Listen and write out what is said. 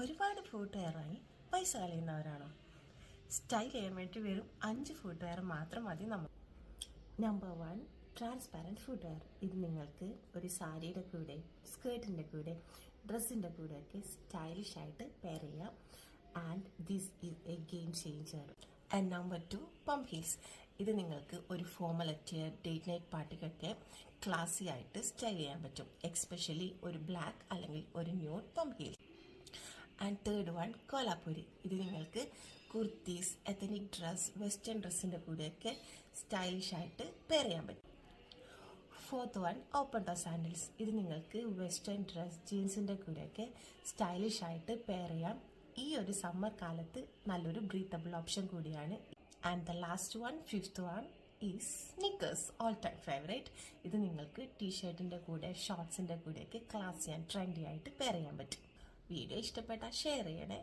ഒരുപാട് ഫുട്വെയറായി പൈസ കളയുന്നവരാണോ? സ്റ്റൈൽ ചെയ്യാൻ വേണ്ടി വെറും 5 ഫുട്വെയർ മാത്രം മതി. Number 1, transparent footwear. ഇത് നിങ്ങൾക്ക് ഒരു സാരിയുടെ കൂടെ, സ്കേർട്ടിൻ്റെ കൂടെ, ഡ്രസ്സിൻ്റെ കൂടെയൊക്കെ സ്റ്റൈലിഷ് ആയിട്ട് പെയർ ചെയ്യാം. And this is a game changer. And number 2, pump heels. ഇത് നിങ്ങൾക്ക് ഒരു ഫോമൽ അറ്റിയർ ഡേറ്റ് നൈറ്റ് പാർട്ടിക്കൊക്കെ ക്ലാസി ആയിട്ട് സ്റ്റൈൽ ചെയ്യാൻ പറ്റും. എക്സ്പെഷ്യലി ഒരു ബ്ലാക്ക് അല്ലെങ്കിൽ ഒരു nude pump heels. And third one, Kolhapuri. ഇത് നിങ്ങൾക്ക് കുർത്തീസ്, എത്തനിക് ഡ്രസ്, വെസ്റ്റേൺ ഡ്രസ്സിൻ്റെ കൂടെയൊക്കെ സ്റ്റൈലിഷ് ആയിട്ട് പെയർ ചെയ്യാൻ പറ്റും. Fourth one, open toe sandals. ഇത് നിങ്ങൾക്ക് വെസ്റ്റേൺ ഡ്രസ്, ജീൻസിൻ്റെ കൂടെയൊക്കെ സ്റ്റൈലിഷ് ആയിട്ട് പെയർ ചെയ്യാം. ഈ ഒരു സമ്മർ കാലത്ത് നല്ലൊരു ബ്രീത്തബിൾ ഓപ്ഷൻ കൂടിയാണ്. And the last one, fifth one is Snickers, all time favourite. ഇത് നിങ്ങൾക്ക് ടീഷർട്ടിൻ്റെ കൂടെ, ഷോർട്സിൻ്റെ കൂടെയൊക്കെ ക്ലാസി ആൻഡ് ട്രെൻഡി ആയിട്ട് പെയർ ചെയ്യാൻ പറ്റും. വീഡിയോ ഇഷ്ടപ്പെട്ടാൽ ഷെയർ ചെയ്യണേ.